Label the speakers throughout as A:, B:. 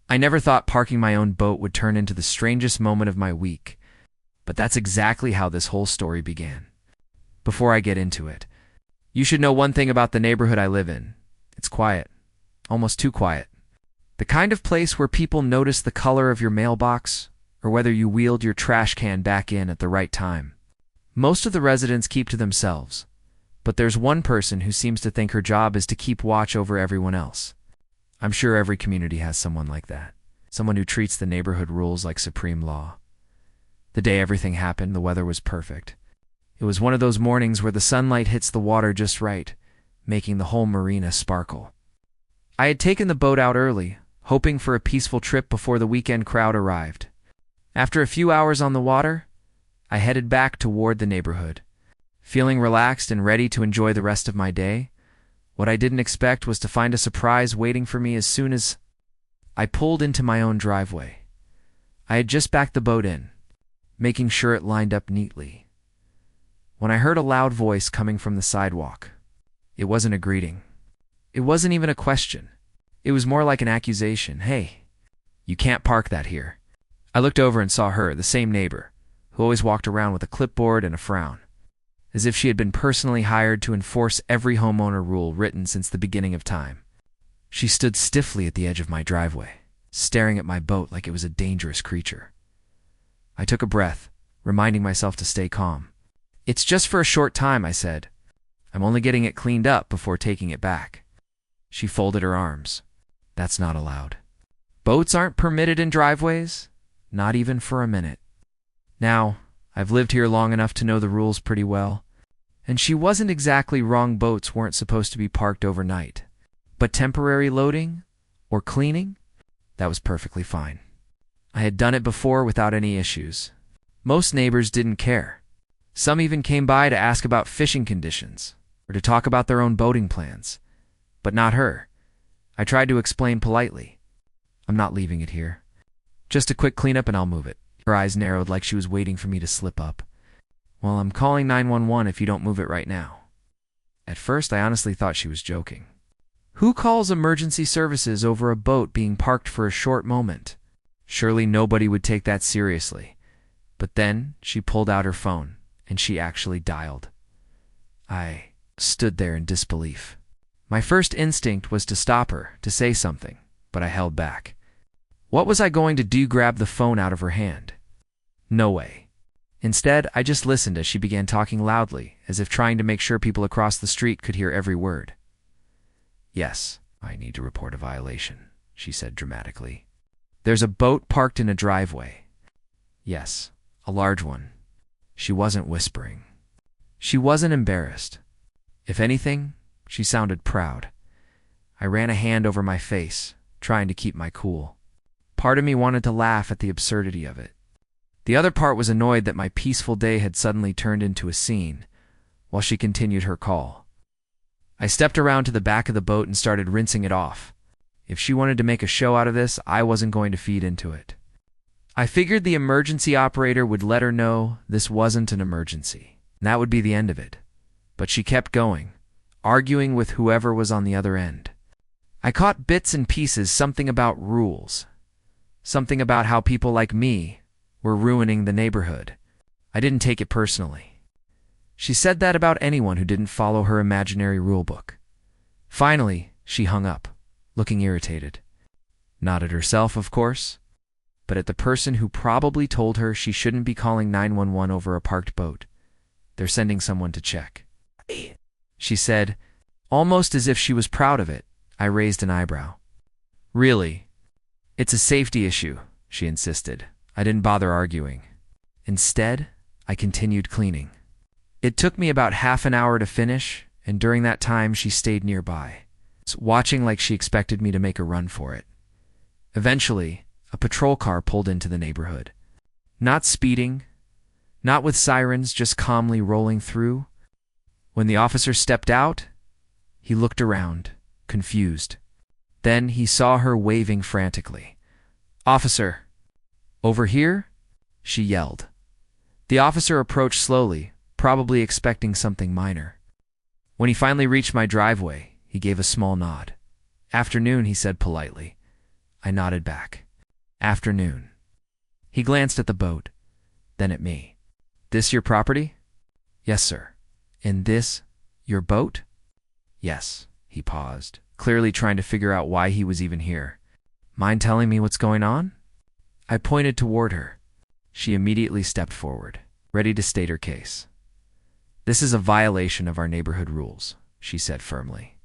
A: I never thought parking my own boat would turn into the strangest moment of my week, but that's exactly how this whole story began. Before I get into it, you should know one thing about the neighborhood I live in. It's quiet. Almost too quiet. The kind of place where people notice the color of your mailbox or whether you wheeled your trash can back in at the right time. Most of the residents keep to themselves, but there's one person who seems to think her job is to keep watch over everyone else. I'm sure every community has someone like that. Someone who treats the neighborhood rules like supreme law. The day everything happened, the weather was perfect. It was one of those mornings where the sunlight hits the water just right, making the whole marina sparkle. I had taken the boat out early, hoping for a peaceful trip before the weekend crowd arrived. After a few hours on the water, I headed back toward the neighborhood. Feeling relaxed and ready to enjoy the rest of my day, what I didn't expect was to find a surprise waiting for me as soon as I pulled into my own driveway. I had just backed the boat in, making sure it lined up neatly, when I heard a loud voice coming from the sidewalk. It wasn't a greeting. It wasn't even a question. It was more like an accusation. "Hey, you can't park that here." I looked over and saw her, the same neighbor, who always walked around with a clipboard and a frown, as if she had been personally hired to enforce every homeowner rule written since the beginning of time. She stood stiffly at the edge of my driveway, staring at my boat like it was a dangerous creature. I took a breath, reminding myself to stay calm. "It's just for a short time," I said. "I'm only getting it cleaned up before taking it back." She folded her arms. "That's not allowed. Boats aren't permitted in driveways, not even for a minute." Now, I've lived here long enough to know the rules pretty well, and she wasn't exactly wrong. Boats weren't supposed to be parked overnight, but temporary loading or cleaning, that was perfectly fine. I had done it before without any issues. Most neighbors didn't care. Some even came by to ask about fishing conditions or to talk about their own boating plans, but not her. I tried to explain politely. "I'm not leaving it here. Just a quick cleanup and I'll move it." Her eyes narrowed like she was waiting for me to slip up. "Well, I'm calling 911 if you don't move it right now." At first, I honestly thought she was joking. Who calls emergency services over a boat being parked for a short moment? Surely nobody would take that seriously. But then she pulled out her phone, and she actually dialed. I stood there in disbelief. My first instinct was to stop her, to say something, but I held back. What was I going to do? Grab the phone out of her hand? No way. Instead, I just listened as she began talking loudly, as if trying to make sure people across the street could hear every word. "Yes, I need to report a violation," she said dramatically. "There's a boat parked in a driveway." Yes, a large one. She wasn't whispering. She wasn't embarrassed. If anything, she sounded proud. I ran a hand over my face, trying to keep my cool. Part of me wanted to laugh at the absurdity of it. The other part was annoyed that my peaceful day had suddenly turned into a scene, while she continued her call. I stepped around to the back of the boat and started rinsing it off. If she wanted to make a show out of this, I wasn't going to feed into it. I figured the emergency operator would let her know this wasn't an emergency, and that would be the end of it. But she kept going, arguing with whoever was on the other end. I caught bits and pieces, something about rules, something about how people like me were ruining the neighborhood. I didn't take it personally. She said that about anyone who didn't follow her imaginary rulebook. Finally, she hung up, looking irritated. Not at herself, of course, but at the person who probably told her she shouldn't be calling 911 over a parked boat. "They're sending someone to check," she said, almost as if she was proud of it. I raised an eyebrow. "Really? It's a safety issue," she insisted. I didn't bother arguing. Instead, I continued cleaning. It took me about half an hour to finish, and during that time she stayed nearby, watching like she expected me to make a run for it. Eventually, a patrol car pulled into the neighborhood. Not speeding, not with sirens, just calmly rolling through. When the officer stepped out, he looked around, confused. Then he saw her waving frantically. "Officer! Over here?" she yelled. The officer approached slowly, probably expecting something minor. When he finally reached my driveway, he gave a small nod. "Afternoon," he said politely. I nodded back. Afternoon. He glanced at the boat, then at me. This your property? Yes, sir. And this your boat? Yes. He paused, clearly trying to figure out why he was even here. Mind telling me what's going on? I pointed toward her. She immediately stepped forward, ready to state her case. This is a violation of our neighborhood rules, she said firmly.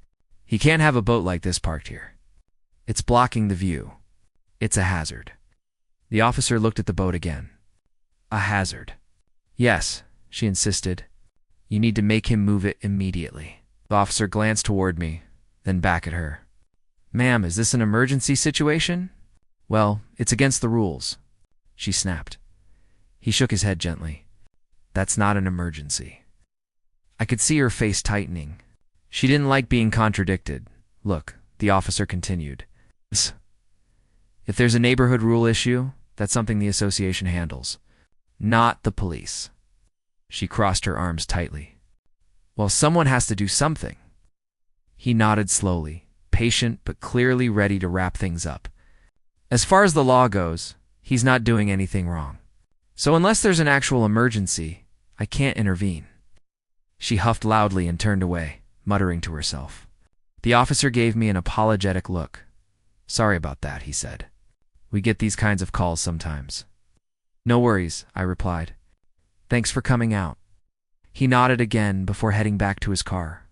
A: He can't have a boat like this parked here. It's blocking the view. It's a hazard. The officer looked at the boat again. A hazard. Yes, she insisted. You need to make him move it immediately. The officer glanced toward me, then back at her. Ma'am, is this an emergency situation? Well, it's against the rules, she snapped. He shook his head gently. That's not an emergency. I could see her face tightening. She didn't like being contradicted. Look, the officer continued. If there's a neighborhood rule issue, that's something the association handles, not the police. She crossed her arms tightly. Well, someone has to do something. He nodded slowly, patient but clearly ready to wrap things up. As far as the law goes, he's not doing anything wrong. So unless there's an actual emergency, I can't intervene. She huffed loudly and turned away, muttering to herself. The officer gave me an apologetic look. Sorry about that, he said. We get these kinds of calls sometimes. No worries, I replied. Thanks for coming out. He nodded again before heading back to his car.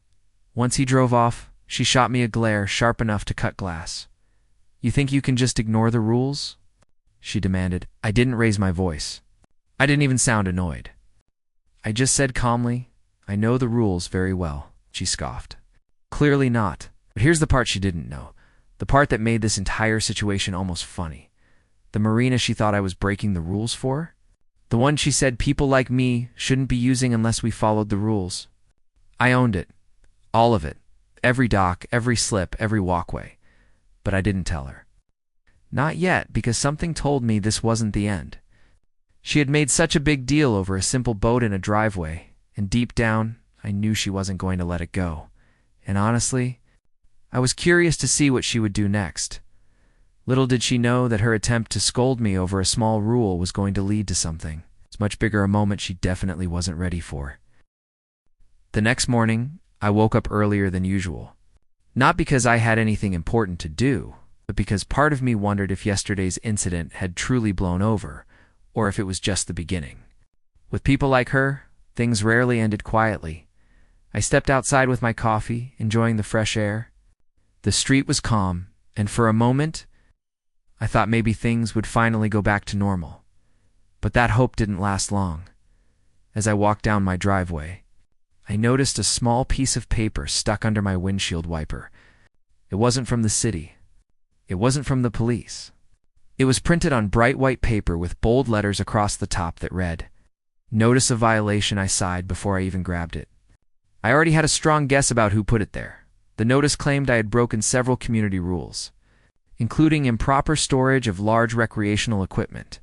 A: Once he drove off, she shot me a glare sharp enough to cut glass. You think you can just ignore the rules? She demanded. I didn't raise my voice. I didn't even sound annoyed. I just said calmly, I know the rules very well, she scoffed. Clearly not. But here's the part she didn't know. The part that made this entire situation almost funny. The marina she thought I was breaking the rules for? The one she said people like me shouldn't be using unless we followed the rules. I owned it. All of it. Every dock, every slip, every walkway. But I didn't tell her. Not yet, because something told me this wasn't the end. She had made such a big deal over a simple boat in a driveway, and deep down, I knew she wasn't going to let it go. And honestly, I was curious to see what she would do next. Little did she know that her attempt to scold me over a small rule was going to lead to something. It's much bigger a moment she definitely wasn't ready for. The next morning, I woke up earlier than usual. Not because I had anything important to do, but because part of me wondered if yesterday's incident had truly blown over, or if it was just the beginning. With people like her, things rarely ended quietly. I stepped outside with my coffee, enjoying the fresh air. The street was calm, and for a moment, I thought maybe things would finally go back to normal. But that hope didn't last long. As I walked down my driveway, I noticed a small piece of paper stuck under my windshield wiper. It wasn't from the city. It wasn't from the police. It was printed on bright white paper with bold letters across the top that read, Notice of violation. I sighed before I even grabbed it. I already had a strong guess about who put it there. The notice claimed I had broken several community rules, including improper storage of large recreational equipment,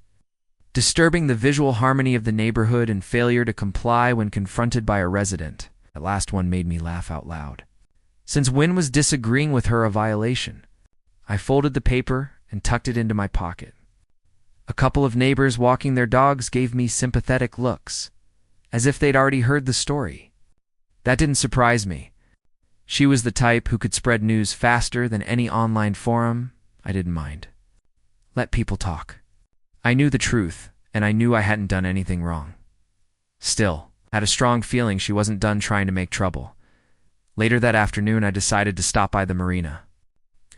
A: disturbing the visual harmony of the neighborhood, and failure to comply when confronted by a resident. That last one made me laugh out loud. Since when was disagreeing with her a violation? I folded the paper and tucked it into my pocket. A couple of neighbors walking their dogs gave me sympathetic looks, as if they'd already heard the story. That didn't surprise me. She was the type who could spread news faster than any online forum. I didn't mind. Let people talk. I knew the truth, and I knew I hadn't done anything wrong. Still, I had a strong feeling she wasn't done trying to make trouble. Later that afternoon, I decided to stop by the marina.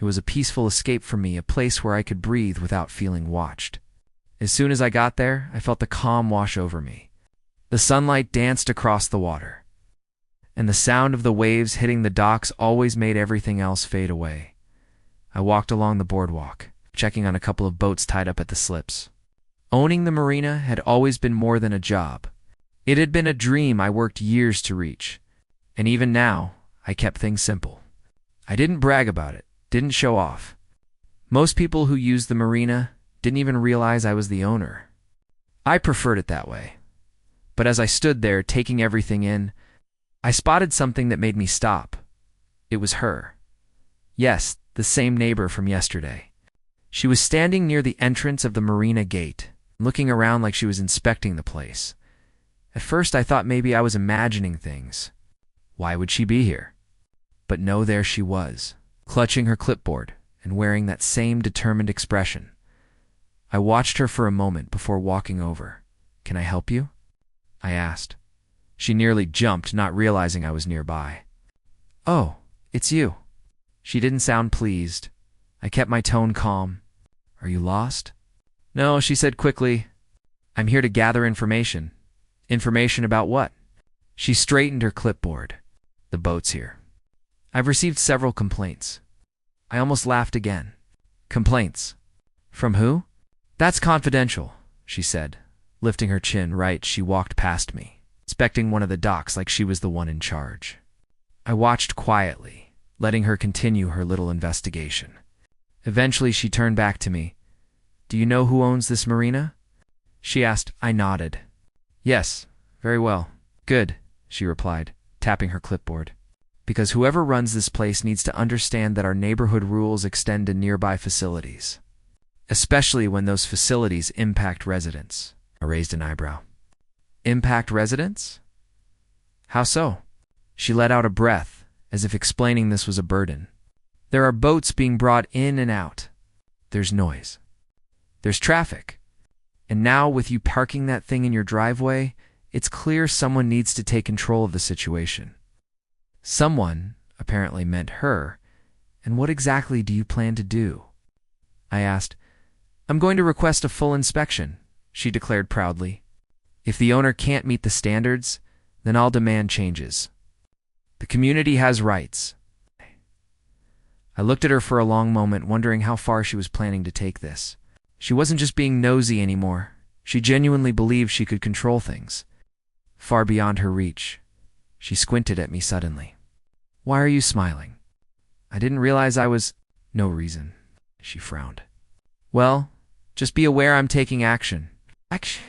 A: It was a peaceful escape for me, a place where I could breathe without feeling watched. As soon as I got there, I felt the calm wash over me. The sunlight danced across the water, and the sound of the waves hitting the docks always made everything else fade away. I walked along the boardwalk, checking on a couple of boats tied up at the slips. Owning the marina had always been more than a job. It had been a dream I worked years to reach, and even now, I kept things simple. I didn't brag about it, didn't show off. Most people who used the marina didn't even realize I was the owner. I preferred it that way. But as I stood there taking everything in, I spotted something that made me stop. It was her. Yes, the same neighbor from yesterday. She was standing near the entrance of the Marina gate, looking around like she was inspecting the place. At first I thought maybe I was imagining things. Why would she be here? But no, there she was, clutching her clipboard and wearing that same determined expression. I watched her for a moment before walking over. "Can I help you?" I asked. She nearly jumped, not realizing I was nearby. "Oh, it's you." She didn't sound pleased. I kept my tone calm. "Are you lost?" "No," she said quickly. "I'm here to gather information." "Information about what?" She straightened her clipboard. "The boat's here. I've received several complaints." I almost laughed again. "Complaints? From who?" "That's confidential," she said. Lifting her chin right, she walked past me, inspecting one of the docks like she was the one in charge. I watched quietly, letting her continue her little investigation. Eventually, she turned back to me. "Do you know who owns this marina?" she asked. I nodded. "Yes, very well. Good," she replied, tapping her clipboard. "Because whoever runs this place needs to understand that our neighborhood rules extend to nearby facilities, especially when those facilities impact residents." I raised an eyebrow. "Impact residents? How so?" She let out a breath, as if explaining this was a burden. "There are boats being brought in and out. There's noise. There's traffic. And now, with you parking that thing in your driveway, it's clear someone needs to take control of the situation." Someone apparently meant her. "And what exactly do you plan to do?" I asked. "I'm going to request a full inspection," she declared proudly. "If the owner can't meet the standards, then I'll demand changes. The community has rights." I looked at her for a long moment, wondering how far she was planning to take this. She wasn't just being nosy anymore. She genuinely believed she could control things, far beyond her reach. She squinted at me suddenly. "Why are you smiling?" "I didn't realize I was—" "No reason," she frowned. "Well, just be aware I'm taking action." Action?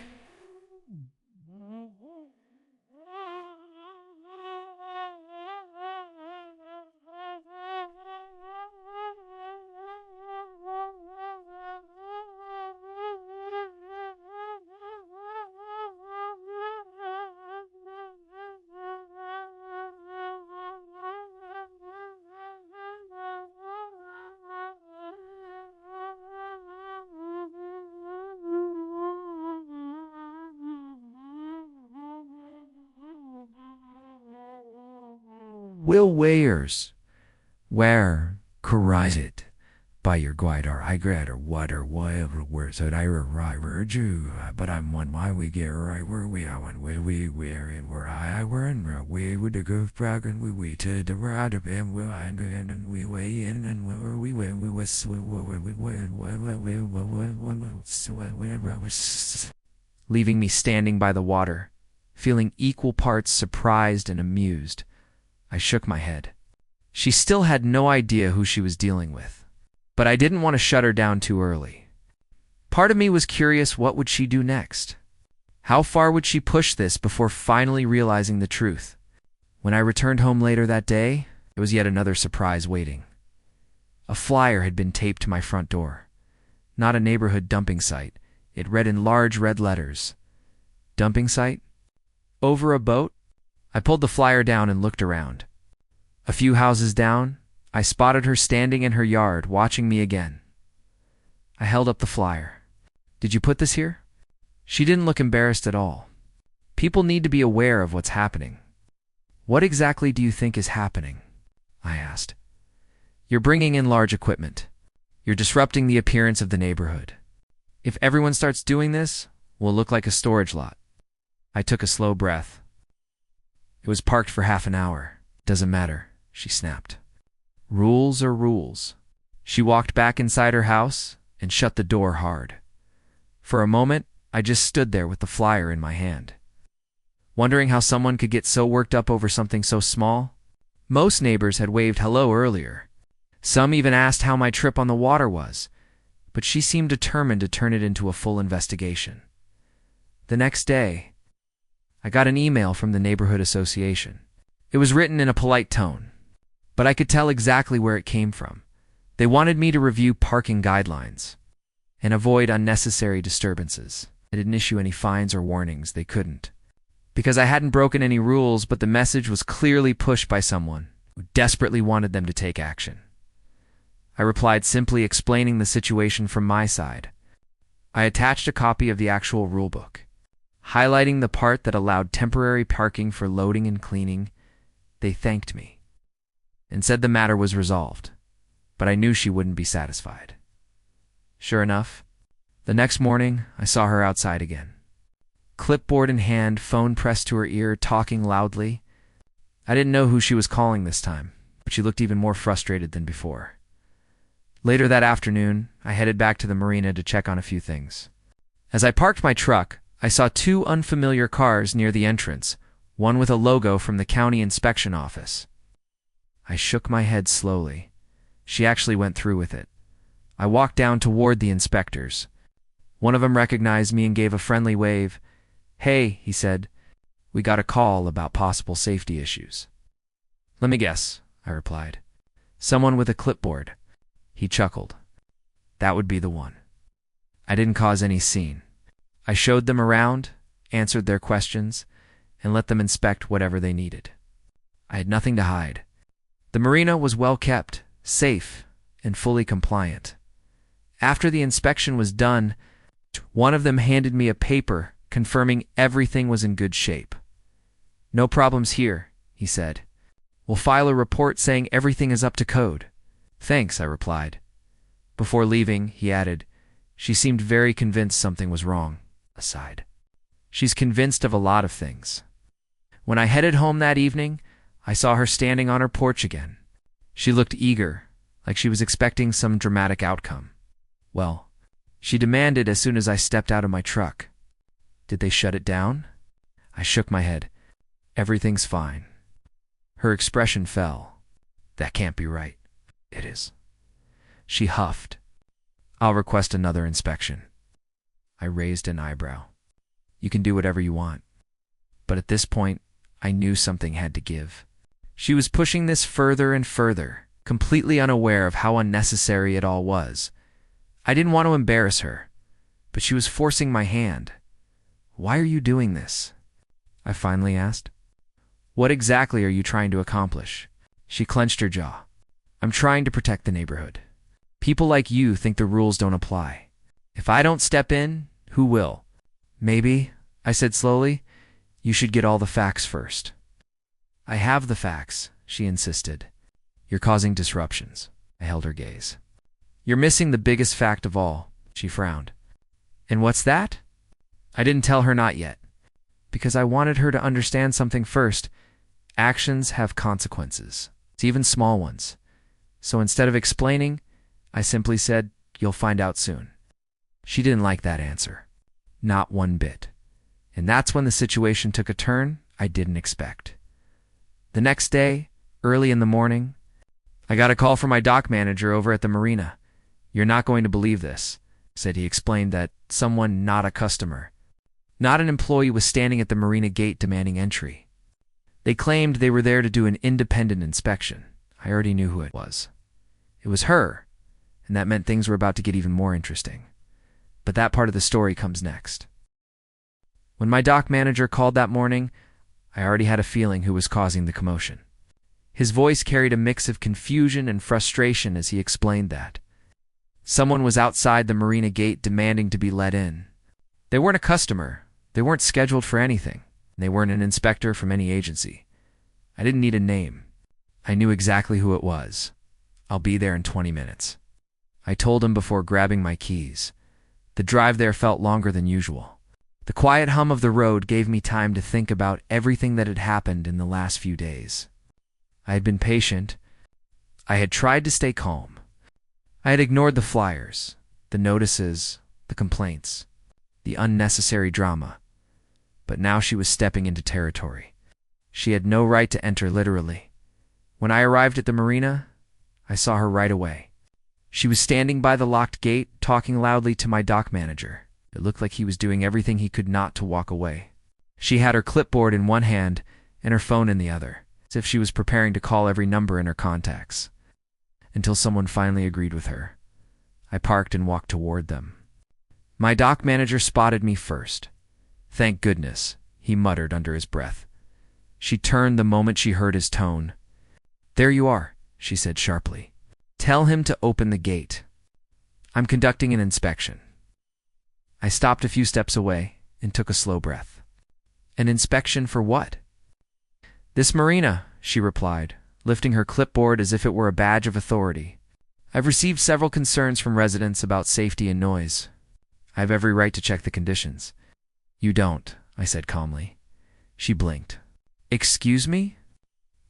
A: Will Wayers, where corrected by your guide or I grad or what or whatever words that I were you, but I'm one why we get right where we are when we were in where I were and we would go back and we to the right of him we and we way in and where we went we was leaving me standing by the water, feeling equal parts surprised and amused. I shook my head. She still had no idea who she was dealing with, but I didn't want to shut her down too early. Part of me was curious, what would she do next? How far would she push this before finally realizing the truth? When I returned home later that day, there was yet another surprise waiting. A flyer had been taped to my front door. Not a neighborhood dumping site. It read in large red letters. Dumping site? Over a boat? I pulled the flyer down and looked around. A few houses down, I spotted her standing in her yard, watching me again. I held up the flyer. "Did you put this here?" She didn't look embarrassed at all. People need to be aware of what's happening. "What exactly do you think is happening?" I asked. "You're bringing in large equipment. You're disrupting the appearance of the neighborhood. If everyone starts doing this, we'll look like a storage lot." I took a slow breath. "It was parked for half an hour. Doesn't matter," she snapped. "Rules are rules." She walked back inside her house and shut the door hard. For a moment, I just stood there with the flyer in my hand, wondering how someone could get so worked up over something so small. Most neighbors had waved hello earlier. Some even asked how my trip on the water was, but she seemed determined to turn it into a full investigation. The next day, I got an email from the neighborhood association. It was written in a polite tone, but I could tell exactly where it came from. They wanted me to review parking guidelines and avoid unnecessary disturbances. I didn't issue any fines or warnings. They couldn't, because I hadn't broken any rules, but the message was clearly pushed by someone who desperately wanted them to take action. I replied, simply explaining the situation from my side. I attached a copy of the actual rulebook, highlighting the part that allowed temporary parking for loading and cleaning. They thanked me and said the matter was resolved, but I knew she wouldn't be satisfied. Sure enough, the next morning I saw her outside again. Clipboard in hand, phone pressed to her ear, talking loudly. I didn't know who she was calling this time, but she looked even more frustrated than before. Later that afternoon, I headed back to the marina to check on a few things. As I parked my truck, I saw two unfamiliar cars near the entrance, one with a logo from the county inspection office. I shook my head slowly. She actually went through with it. I walked down toward the inspectors. One of them recognized me and gave a friendly wave. "Hey," he said, "we got a call about possible safety issues." "Let me guess," I replied. "Someone with a clipboard." He chuckled. "That would be the one." I didn't cause any scene. I showed them around, answered their questions, and let them inspect whatever they needed. I had nothing to hide. The marina was well kept, safe, and fully compliant. After the inspection was done, one of them handed me a paper confirming everything was in good shape. "No problems here," he said. "We'll file a report saying everything is up to code." "Thanks," I replied. Before leaving, he added, "She seemed very convinced something was wrong." Aside, "She's convinced of a lot of things." When I headed home that evening, I saw her standing on her porch again. She looked eager, like she was expecting some dramatic outcome. "Well," she demanded as soon as I stepped out of my truck, "did they shut it down?" I shook my head. "Everything's fine." Her expression fell. "That can't be right." "It is." She huffed. "I'll request another inspection." I raised an eyebrow. "You can do whatever you want." But at this point, I knew something had to give. She was pushing this further and further, completely unaware of how unnecessary it all was. I didn't want to embarrass her, but she was forcing my hand. "Why are you doing this?" I finally asked. "What exactly are you trying to accomplish?" She clenched her jaw. "I'm trying to protect the neighborhood. People like you think the rules don't apply. If I don't step in, who will?" "Maybe," I said slowly, "you should get all the facts first." "I have the facts," she insisted. "You're causing disruptions." I held her gaze. "You're missing the biggest fact of all," she frowned. "And what's that?" I didn't tell her not yet, because I wanted her to understand something first. Actions have consequences, even small ones. So instead of explaining, I simply said, "You'll find out soon." She didn't like that answer. Not one bit. And that's when the situation took a turn I didn't expect. The next day, early in the morning, I got a call from my dock manager over at the marina. "You're not going to believe this," said he. Explained that someone, not a customer, not an employee, was standing at the marina gate demanding entry. They claimed they were there to do an independent inspection. I already knew who it was. It was her, and that meant things were about to get even more interesting. But that part of the story comes next. When my dock manager called that morning, I already had a feeling who was causing the commotion. His voice carried a mix of confusion and frustration as he explained that someone was outside the marina gate demanding to be let in. They weren't a customer, they weren't scheduled for anything, and they weren't an inspector from any agency. I didn't need a name. I knew exactly who it was. "I'll be there in 20 minutes. I told him before grabbing my keys. The drive there felt longer than usual. The quiet hum of the road gave me time to think about everything that had happened in the last few days. I had been patient. I had tried to stay calm. I had ignored the flyers, the notices, the complaints, the unnecessary drama. But now she was stepping into territory. She had no right to enter, literally. When I arrived at the marina, I saw her right away. She was standing by the locked gate, talking loudly to my dock manager. It looked like he was doing everything he could not to walk away. She had her clipboard in one hand and her phone in the other, as if she was preparing to call every number in her contacts. until someone finally agreed with her. I parked and walked toward them. My dock manager spotted me first. "Thank goodness," he muttered under his breath. She turned the moment she heard his tone. "There you are," she said sharply. "Tell him to open the gate. I'm conducting an inspection." I stopped a few steps away and took a slow breath. "An inspection for what?" "This Marina," she replied, lifting her clipboard as if it were a badge of authority. "I've received several concerns from residents about safety and noise. I have every right to check the conditions." "You don't," I said calmly. She blinked. "Excuse me?"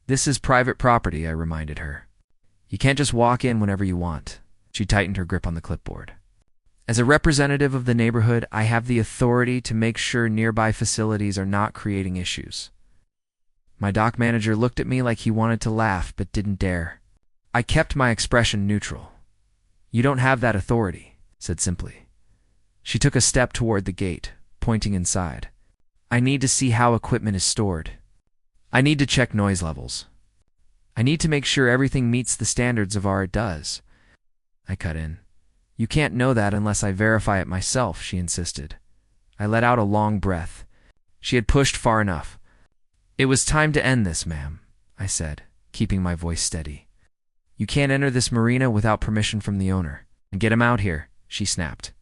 A: "This is private property," I reminded her. "You can't just walk in whenever you want." She tightened her grip on the clipboard. "As a representative of the neighborhood, I have the authority to make sure nearby facilities are not creating issues." My dock manager looked at me like he wanted to laugh but didn't dare. I kept my expression neutral. "You don't have that authority," said simply. She took a step toward the gate, pointing inside. "I need to see how equipment is stored. I need to check noise levels. I need to make sure everything meets the standards of our it does." I cut in. "You can't know that unless I verify it myself," she insisted. I let out a long breath. She had pushed far enough. "It was time to end this, ma'am," I said, keeping my voice steady. "You can't enter this marina without permission from the owner. And get him out here," she snapped.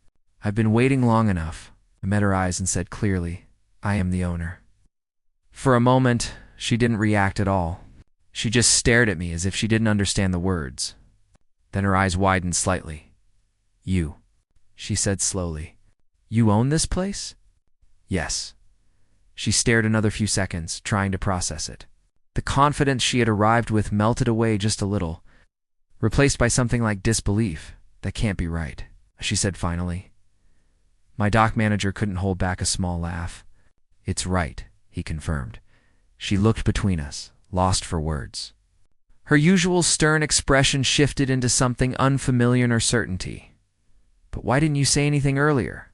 A: "I've been waiting long enough." I met her eyes and said clearly, "I am the owner." For a moment, she didn't react at all. She just stared at me as if she didn't understand the words. Then her eyes widened slightly. "You," she said slowly. "You own this place?" "Yes." She stared another few seconds, trying to process it. The confidence she had arrived with melted away just a little, replaced by something like disbelief. "That can't be right," she said finally. My dock manager couldn't hold back a small laugh. "It's right," he confirmed. She looked between us, lost for words. Her usual stern expression shifted into something unfamiliar in her certainty. "But why didn't you say anything earlier?"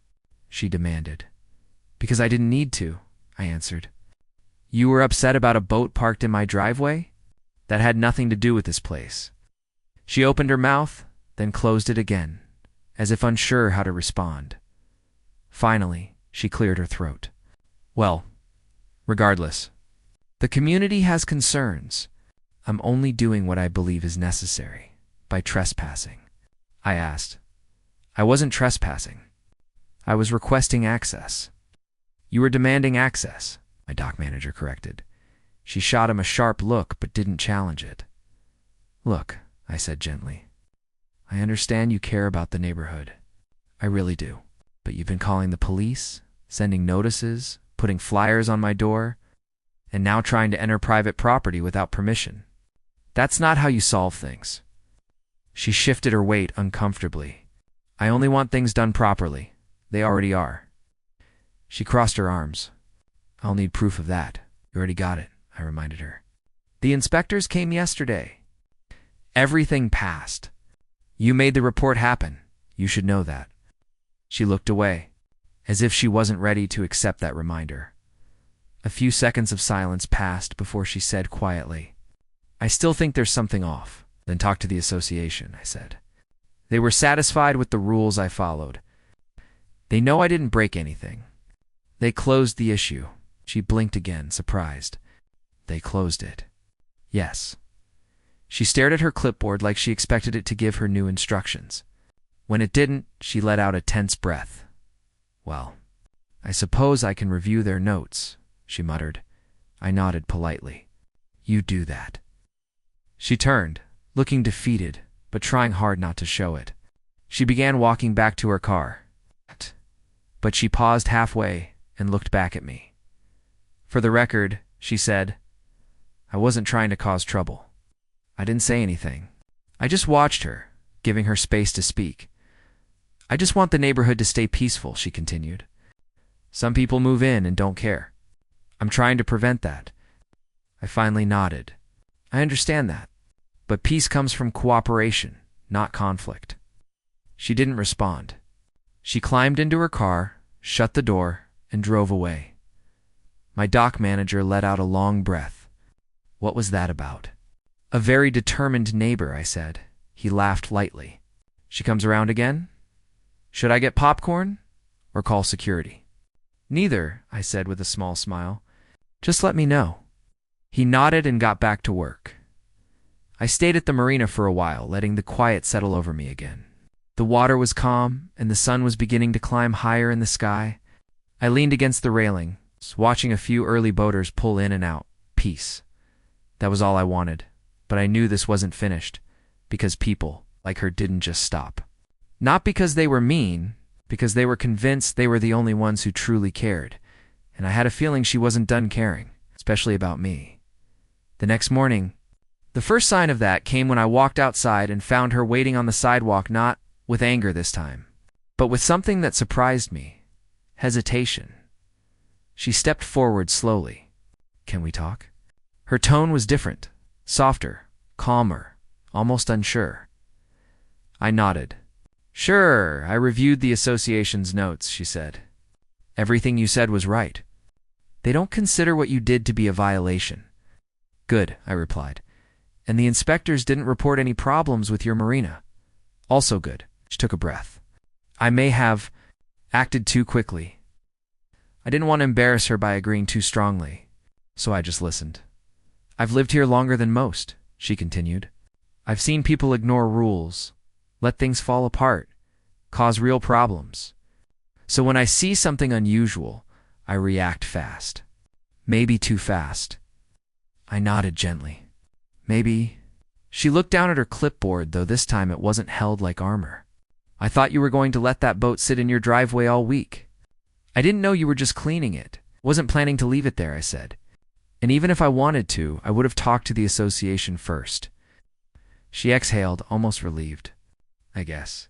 A: she demanded. "Because I didn't need to," I answered. "You were upset about a boat parked in my driveway? That had nothing to do with this place." She opened her mouth, then closed it again, as if unsure how to respond. Finally, she cleared her throat. "Well, regardless, the community has concerns. I'm only doing what I believe is necessary. By trespassing." I asked. "I wasn't trespassing. I was requesting access." "You were demanding access," my dock manager corrected. She shot him a sharp look but didn't challenge it. "Look," I said gently, "I understand you care about the neighborhood. I really do. But you've been calling the police, sending notices, putting flyers on my door, and now trying to enter private property without permission. That's not how you solve things." She shifted her weight uncomfortably. "I only want things done properly. They already are." She crossed her arms. "I'll need proof of that." "You already got it," I reminded her. "The inspectors came yesterday." "Everything passed. You made the report happen. You should know that." She looked away, as if she wasn't ready to accept that reminder. A few seconds of silence passed before she said quietly, "I still think there's something off." "Then talk to the association," I said. "They were satisfied with the rules I followed. They know I didn't break anything. They closed the issue." She blinked again, surprised. "They closed it?" "Yes." She stared at her clipboard like she expected it to give her new instructions. When it didn't, she let out a tense breath. "Well, I suppose I can review their notes," she muttered. I nodded politely. "You do that." She turned, looking defeated, but trying hard not to show it. She began walking back to her car. But she paused halfway and looked back at me. "For the record," she said, "I wasn't trying to cause trouble." I didn't say anything. I just watched her, giving her space to speak. "I just want the neighborhood to stay peaceful," she continued. "Some people move in and don't care. I'm trying to prevent that." I finally nodded. "I understand that. But peace comes from cooperation, not conflict." She didn't respond. She climbed into her car, shut the door, and drove away. My dock manager let out a long breath. What was that about? "A very determined neighbor," I said. He laughed lightly. She comes around again? Should I get popcorn or call security? Neither, I said with a small smile. Just let me know. He nodded and got back to work. I stayed at the marina for a while, letting the quiet settle over me again. The water was calm, and the sun was beginning to climb higher in the sky. I leaned against the railing, watching a few early boaters pull in and out. Peace. That was all I wanted, but I knew this wasn't finished, because people like her didn't just stop. Not because they were mean, because they were convinced they were the only ones who truly cared, and I had a feeling she wasn't done caring, especially about me. The next morning, the first sign of that came when I walked outside and found her waiting on the sidewalk, not with anger this time, but with something that surprised me. Hesitation. She stepped forward slowly. Can we talk? Her tone was different, softer, calmer, almost unsure. I nodded. Sure, I reviewed the association's notes, she said. Everything you said was right. They don't consider what you did to be a violation. Good, I replied. And the inspectors didn't report any problems with your marina. Also good. She took a breath. I may have acted too quickly. I didn't want to embarrass her by agreeing too strongly, so I just listened. I've lived here longer than most, she continued. I've seen people ignore rules, let things fall apart, cause real problems. So when I see something unusual, I react fast. Maybe too fast. I nodded gently. Maybe. She looked down at her clipboard, though this time it wasn't held like armor. I thought you were going to let that boat sit in your driveway all week. I didn't know you were just cleaning it. Wasn't planning to leave it there, I said. And even if I wanted to, I would have talked to the association first. She exhaled, almost relieved. I guess.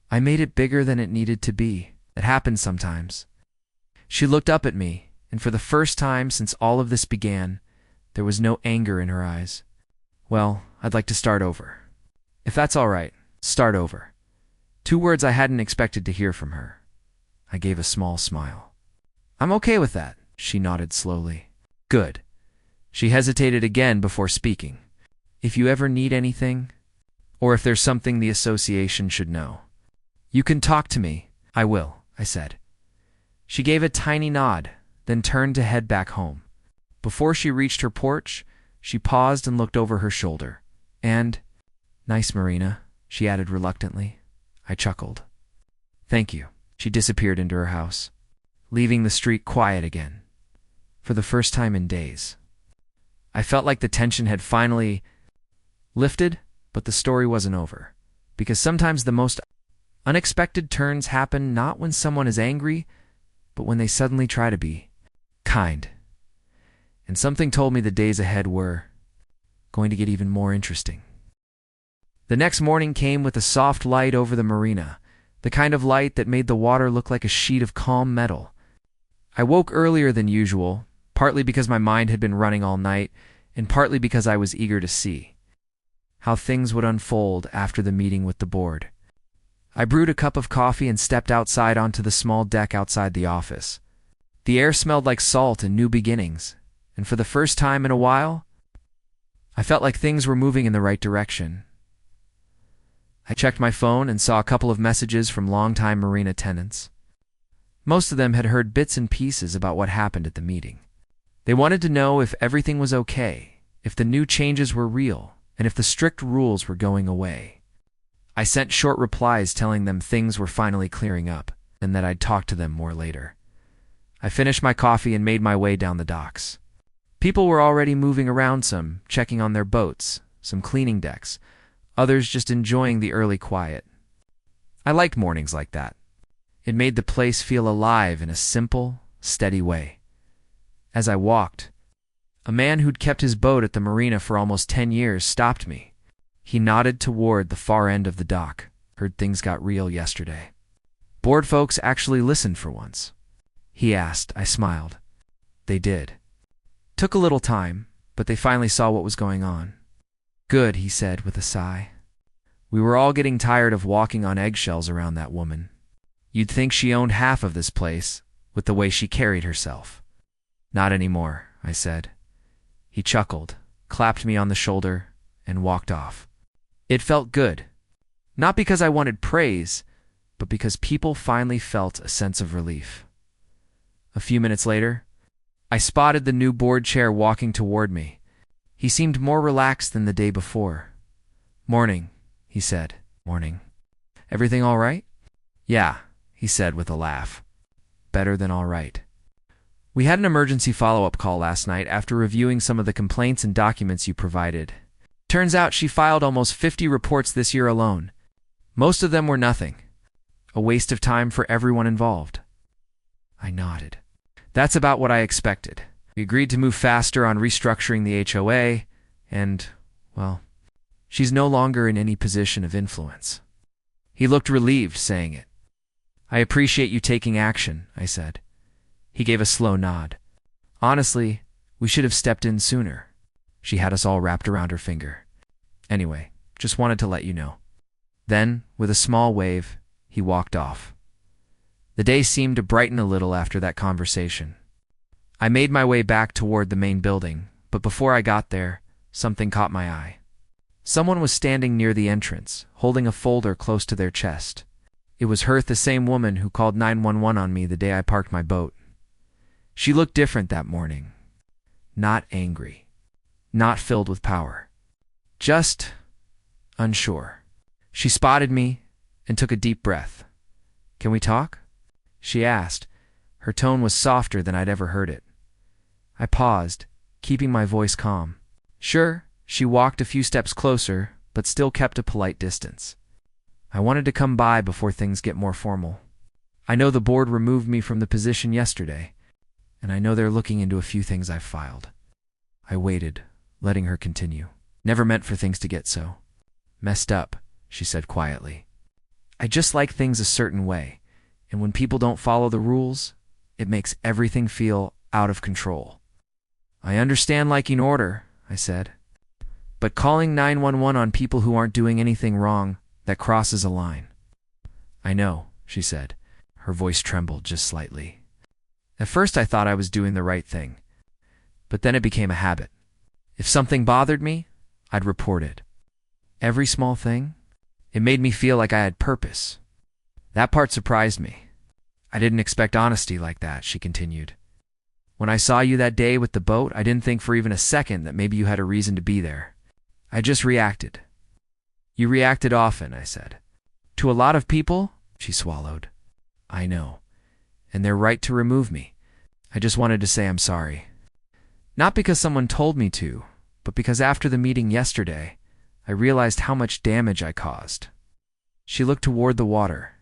A: I made it bigger than it needed to be. It happens sometimes. She looked up at me, and for the first time since all of this began, there was no anger in her eyes. Well, I'd like to start over. If that's all right, start over. 2 words I hadn't expected to hear from her. I gave a small smile. I'm okay with that, she nodded slowly. Good. She hesitated again before speaking. If you ever need anything, or if there's something the association should know, you can talk to me. I will, I said. She gave a tiny nod, then turned to head back home. Before she reached her porch, she paused and looked over her shoulder. And, nice Marina, she added reluctantly. I chuckled. Thank you. She disappeared into her house, leaving the street quiet again, for the first time in days. I felt like the tension had finally lifted, but the story wasn't over, because sometimes the most unexpected turns happen not when someone is angry, but when they suddenly try to be kind. And something told me the days ahead were going to get even more interesting. The next morning came with a soft light over the marina, the kind of light that made the water look like a sheet of calm metal. I woke earlier than usual, partly because my mind had been running all night, and partly because I was eager to see how things would unfold after the meeting with the board. I brewed a cup of coffee and stepped outside onto the small deck outside the office. The air smelled like salt and new beginnings, and for the first time in a while, I felt like things were moving in the right direction. I checked my phone and saw a couple of messages from longtime marina tenants. Most of them had heard bits and pieces about what happened at the meeting. They wanted to know if everything was okay, if the new changes were real, and if the strict rules were going away. I sent short replies telling them things were finally clearing up, and that I'd talk to them more later. I finished my coffee and made my way down the docks. People were already moving around, some checking on their boats, some cleaning decks, others just enjoying the early quiet. I liked mornings like that. It made the place feel alive in a simple, steady way. As I walked, a man who'd kept his boat at the marina for almost 10 years stopped me. He nodded toward the far end of the dock. Heard things got real yesterday. Board folks actually listened for once. He asked. I smiled. They did. Took a little time, but they finally saw what was going on. Good, he said with a sigh. We were all getting tired of walking on eggshells around that woman. You'd think she owned half of this place, with the way she carried herself. Not anymore, I said. He chuckled, clapped me on the shoulder, and walked off. It felt good. Not because I wanted praise, but because people finally felt a sense of relief. A few minutes later, I spotted the new board chair walking toward me. He seemed more relaxed than the day before. "Morning," he said. "Morning. Everything all right?" "Yeah," he said with a laugh. "Better than all right." "We had an emergency follow-up call last night after reviewing some of the complaints and documents you provided. Turns out she filed almost 50 reports this year alone. Most of them were nothing. A waste of time for everyone involved." I nodded. That's about what I expected. We agreed to move faster on restructuring the HOA, and, well, she's no longer in any position of influence. He looked relieved saying it. "I appreciate you taking action," I said. He gave a slow nod. "Honestly, we should have stepped in sooner." She had us all wrapped around her finger. "Anyway, just wanted to let you know." Then, with a small wave, he walked off. The day seemed to brighten a little after that conversation. I made my way back toward the main building, but before I got there, something caught my eye. Someone was standing near the entrance, holding a folder close to their chest. It was her, the same woman who called 911 on me the day I parked my boat. She looked different that morning. Not angry. Not filled with power. Just unsure. She spotted me and took a deep breath. "Can we talk?" she asked. Her tone was softer than I'd ever heard it. I paused, keeping my voice calm. "Sure." She walked a few steps closer, but still kept a polite distance. "I wanted to come by before things get more formal. I know the board removed me from the position yesterday, and I know they're looking into a few things I've filed." I waited, letting her continue. "Never meant for things to get so messed up," she said quietly. "I just like things a certain way, and when people don't follow the rules, it makes everything feel out of control." "I understand liking order," I said. "But calling 911 on people who aren't doing anything wrong, that crosses a line." "I know," she said. Her voice trembled just slightly. At first I thought I was doing the right thing, but then it became a habit. If something bothered me, I'd report it. Every small thing. It made me feel like I had purpose. That part surprised me. "I didn't expect honesty like that," she continued. "When I saw you that day with the boat, I didn't think for even a second that maybe you had a reason to be there. I just reacted." "You reacted often," I said. "To a lot of people?" she swallowed. "I know. And they're right to remove me. I just wanted to say I'm sorry. Not because someone told me to, but because after the meeting yesterday, I realized how much damage I caused." She looked toward the water.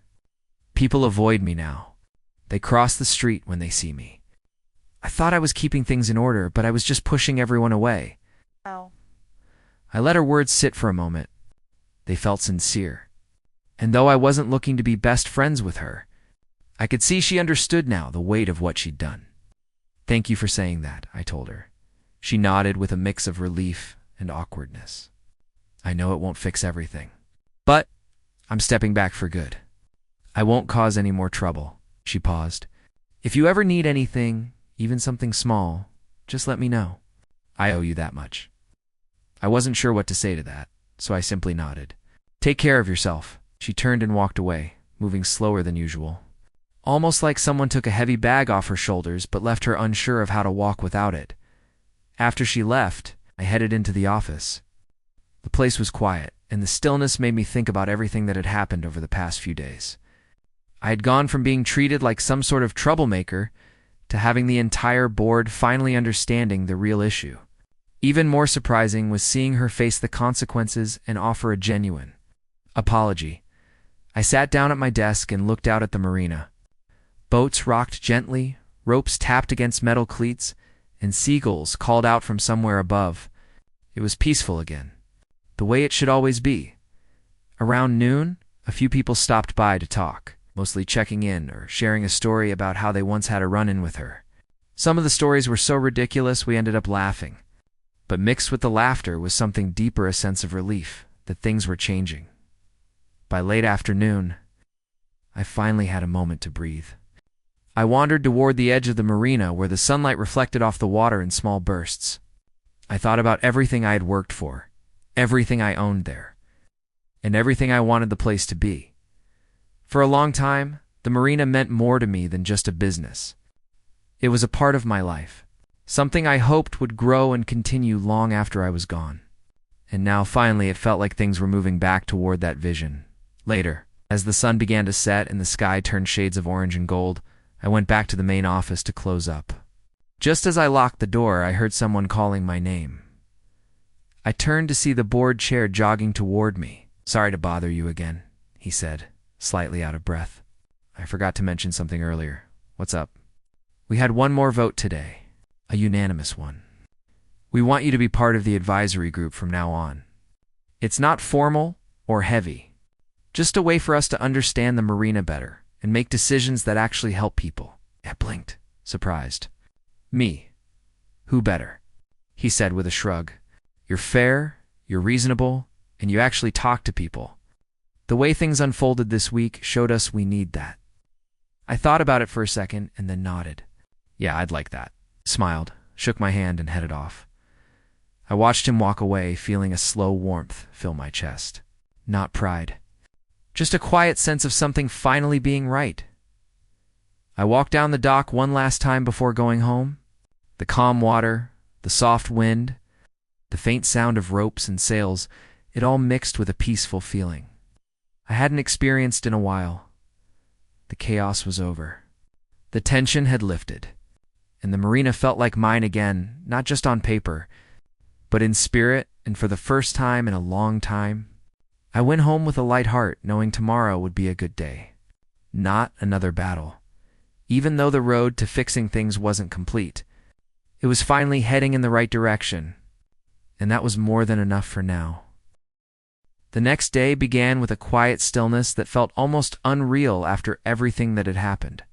A: "People avoid me now. They cross the street when they see me. I thought I was keeping things in order, but I was just pushing everyone away."
B: Oh.
A: I let her words sit for a moment. They felt sincere. And though I wasn't looking to be best friends with her, I could see she understood now the weight of what she'd done. "Thank you for saying that," I told her. She nodded with a mix of relief and awkwardness. "I know it won't fix everything, but I'm stepping back for good. I won't cause any more trouble." She paused. "If you ever need anything, even something small, just let me know. I owe you that much." I wasn't sure what to say to that, so I simply nodded. "Take care of yourself." She turned and walked away, moving slower than usual. Almost like someone took a heavy bag off her shoulders but left her unsure of how to walk without it. After she left, I headed into the office. The place was quiet, and the stillness made me think about everything that had happened over the past few days. I had gone from being treated like some sort of troublemaker to having the entire board finally understanding the real issue. Even more surprising was seeing her face the consequences and offer a genuine apology. I sat down at my desk and looked out at the marina. Boats rocked gently, ropes tapped against metal cleats, and seagulls called out from somewhere above. It was peaceful again, the way it should always be. Around noon, a few people stopped by to talk, mostly checking in or sharing a story about how they once had a run-in with her. Some of the stories were so ridiculous we ended up laughing. But mixed with the laughter was something deeper, a sense of relief that things were changing. By late afternoon, I finally had a moment to breathe. I wandered toward the edge of the marina where the sunlight reflected off the water in small bursts. I thought about everything I had worked for, everything I owned there. and everything I wanted the place to be. For a long time, the marina meant more to me than just a business. It was a part of my life, something I hoped would grow and continue long after I was gone. And now, finally, it felt like things were moving back toward that vision. Later, as the sun began to set and the sky turned shades of orange and gold, I went back to the main office to close up. Just as I locked the door, I heard someone calling my name. I turned to see the board chair jogging toward me. "Sorry to bother you again," he said, slightly out of breath. "I forgot to mention something earlier. What's up?" "We had one more vote today, a unanimous one. We want you to be part of the advisory group from now on. It's not formal or heavy, just a way for us to understand the marina better and make decisions that actually help people." I blinked, surprised. "Me? Who better?" he said with a shrug. "You're fair, you're reasonable, and you actually talk to people. The way things unfolded this week showed us we need that." I thought about it for a second and then nodded. "Yeah, I'd like that." Smiled, shook my hand, and headed off. I watched him walk away, feeling a slow warmth fill my chest. Not pride, just a quiet sense of something finally being right. I walked down the dock one last time before going home. The calm water, the soft wind, the faint sound of ropes and sails, it all mixed with a peaceful feeling I hadn't experienced in a while. The chaos was over. The tension had lifted, and the marina felt like mine again, not just on paper, but in spirit, and for the first time in a long time. I went home with a light heart, knowing tomorrow would be a good day. Not another battle. Even though the road to fixing things wasn't complete, it was finally heading in the right direction, and that was more than enough for now. The next day began with a quiet stillness that felt almost unreal after everything that had happened.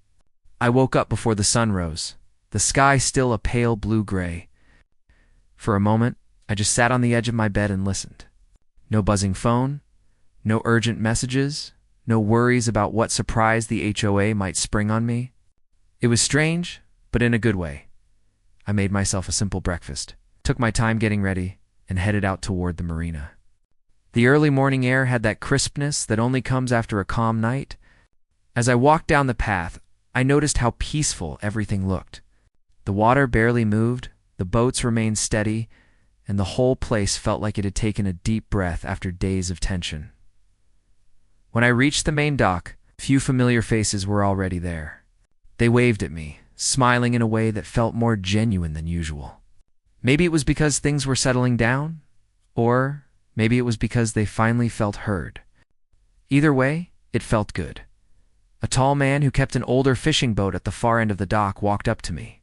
A: I woke up before the sun rose, the sky still a pale blue-gray. For a moment, I just sat on the edge of my bed and listened. No buzzing phone, no urgent messages, no worries about what surprise the HOA might spring on me. It was strange, but in a good way. I made myself a simple breakfast, took my time getting ready, and headed out toward the marina. The early morning air had that crispness that only comes after a calm night. As I walked down the path, I noticed how peaceful everything looked. The water barely moved, the boats remained steady, and the whole place felt like it had taken a deep breath after days of tension. When I reached the main dock, a few familiar faces were already there. They waved at me, smiling in a way that felt more genuine than usual. Maybe it was because things were settling down, or maybe it was because they finally felt heard. Either way, it felt good. A tall man who kept an older fishing boat at the far end of the dock walked up to me.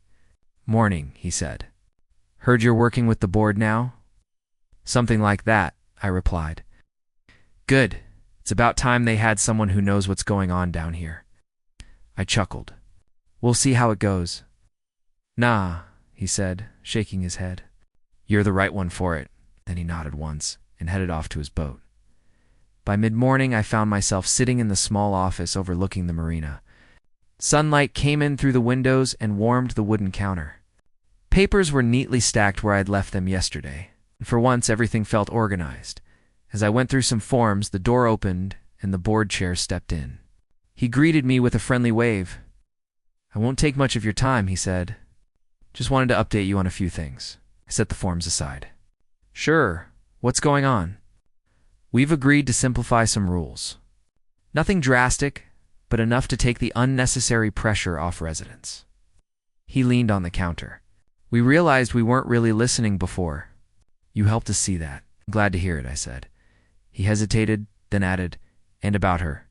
A: "Morning," he said. "Heard you're working with the board now?" "Something like that," I replied. "Good. It's about time they had someone who knows what's going on down here." I chuckled. "We'll see how it goes." "Nah," he said, shaking his head. "You're the right one for it." Then he nodded once and headed off to his boat. By mid-morning, I found myself sitting in the small office overlooking the marina. Sunlight came in through the windows and warmed the wooden counter. Papers were neatly stacked where I'd left them yesterday, and for once everything felt organized. As I went through some forms, the door opened and the board chair stepped in. He greeted me with a friendly wave. "I won't take much of your time," he said. "Just wanted to update you on a few things." I set the forms aside. "Sure. What's going on?" "We've agreed to simplify some rules. Nothing drastic, but enough to take the unnecessary pressure off residents." He leaned on the counter. "We realized we weren't really listening before. You helped us see that." "Glad to hear it," I said. He hesitated, then added, "And about her.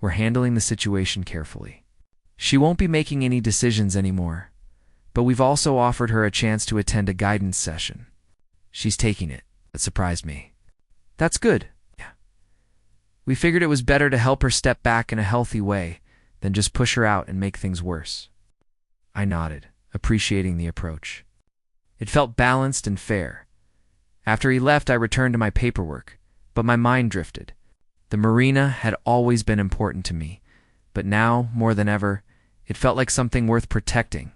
A: We're handling the situation carefully. She won't be making any decisions anymore, but we've also offered her a chance to attend a guidance session. She's taking it." That surprised me. "That's good." "Yeah. We figured it was better to help her step back in a healthy way than just push her out and make things worse." I nodded, appreciating the approach. It felt balanced and fair. After he left, I returned to my paperwork, but my mind drifted. The marina had always been important to me, but now, more than ever, it felt like something worth protecting,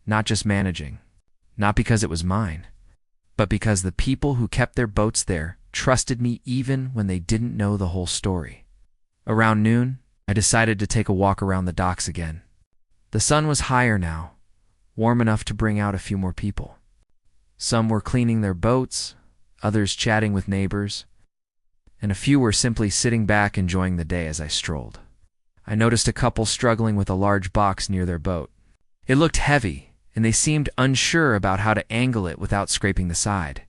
A: not just managing. Not because it was mine, but because the people who kept their boats there trusted me even when they didn't know the whole story. Around noon, I decided to take a walk around the docks again. The sun was higher now, warm enough to bring out a few more people. Some were cleaning their boats, others chatting with neighbors, and a few were simply sitting back enjoying the day as I strolled. I noticed a couple struggling with a large box near their boat. It looked heavy, and they seemed unsure about how to angle it without scraping the side.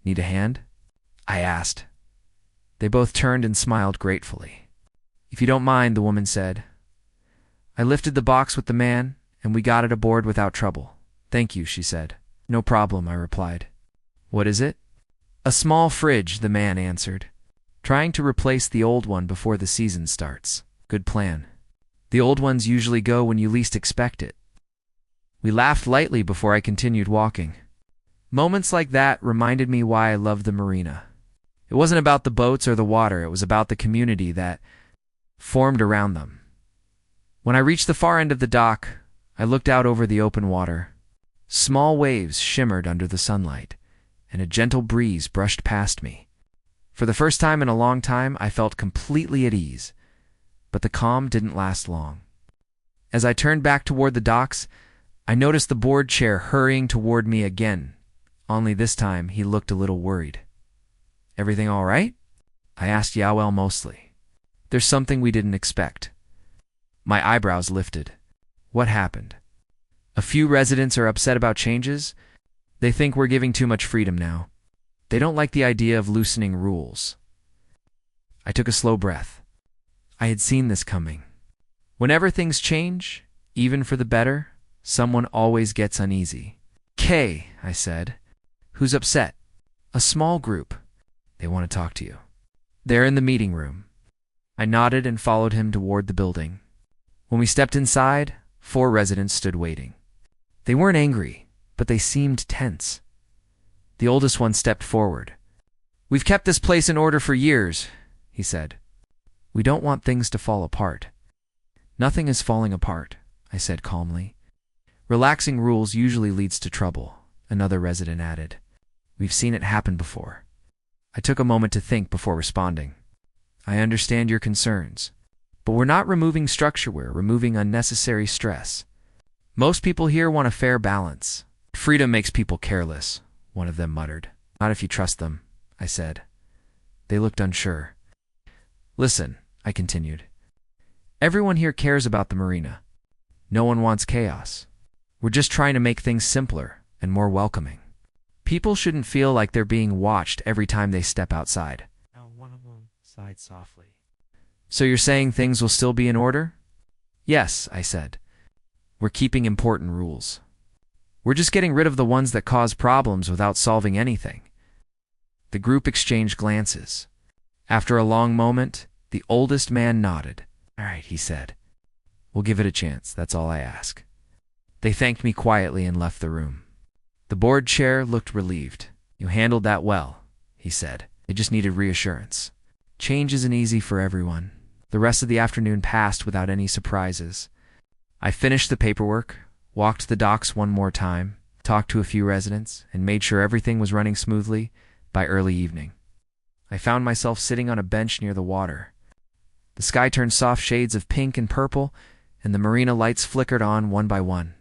A: "Need a hand?" I asked. They both turned and smiled gratefully. "If you don't mind," the woman said. I lifted the box with the man, and we got it aboard without trouble. "Thank you," she said. "No problem," I replied. "What is it?" "A small fridge," the man answered. "Trying to replace the old one before the season starts." "Good plan. The old ones usually go when you least expect it." We laughed lightly before I continued walking. Moments like that reminded me why I loved the marina. It wasn't about the boats or the water, it was about the community that formed around them. When I reached the far end of the dock, I looked out over the open water. Small waves shimmered under the sunlight, and a gentle breeze brushed past me. For the first time in a long time, I felt completely at ease, but the calm didn't last long. As I turned back toward the docks, I noticed the board chair hurrying toward me again, only this time he looked a little worried. "Everything all right?" I asked Yowell mostly. "There's something we didn't expect." My eyebrows lifted. "What happened?" "A few residents are upset about changes. They think we're giving too much freedom now. They don't like the idea of loosening rules." I took a slow breath. I had seen this coming. Whenever things change, even for the better, someone always gets uneasy. "Kay," I said. "Who's upset?" "A small group. They want to talk to you. They're in the meeting room." I nodded and followed him toward the building. When we stepped inside, 4 residents stood waiting. They weren't angry, but they seemed tense. The oldest one stepped forward. "We've kept this place in order for years," he said. "We don't want things to fall apart." "Nothing is falling apart," I said calmly. "Relaxing rules usually leads to trouble," another resident added. "We've seen it happen before." I took a moment to think before responding. "I understand your concerns, but we're not removing structure, we're removing unnecessary stress. Most people here want a fair balance." "Freedom makes people careless," one of them muttered. "Not if you trust them," I said. They looked unsure. "Listen," I continued. "Everyone here cares about the marina. No one wants chaos. We're just trying to make things simpler and more welcoming. People shouldn't feel like they're being watched every time they step outside." Now one of them sighed softly. "So you're saying things will still be in order?" "Yes," I said. "We're keeping important rules. We're just getting rid of the ones that cause problems without solving anything." The group exchanged glances. After a long moment, the oldest man nodded. "All right," he said. "We'll give it a chance, that's all I ask." They thanked me quietly and left the room. The board chair looked relieved. "You handled that well," he said. "It just needed reassurance. Change isn't easy for everyone." The rest of the afternoon passed without any surprises. I finished the paperwork, walked the docks one more time, talked to a few residents, and made sure everything was running smoothly by early evening. I found myself sitting on a bench near the water. The sky turned soft shades of pink and purple, and the marina lights flickered on one by one.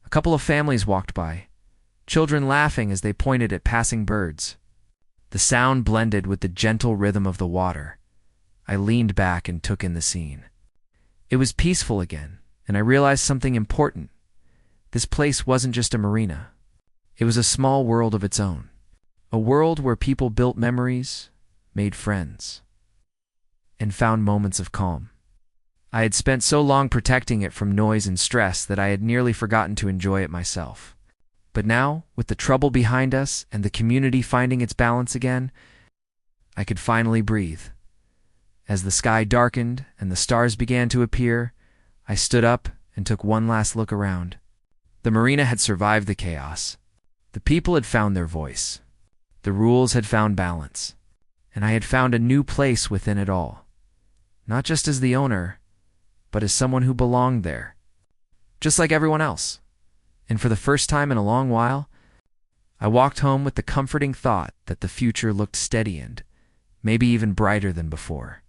A: A couple of families walked by, children laughing as they pointed at passing birds. The sound blended with the gentle rhythm of the water. I leaned back and took in the scene. It was peaceful again, and I realized something important. This place wasn't just a marina. It was a small world of its own. A world where people built memories, made friends, and found moments of calm. I had spent so long protecting it from noise and stress that I had nearly forgotten to enjoy it myself. But now, with the trouble behind us and the community finding its balance again, I could finally breathe. As the sky darkened and the stars began to appear, I stood up and took one last look around. The marina had survived the chaos. The people had found their voice. The rules had found balance. And I had found a new place within it all. Not just as the owner, but as someone who belonged there. Just like everyone else. And for the first time in a long while, I walked home with the comforting thought that the future looked steady and maybe even brighter than before.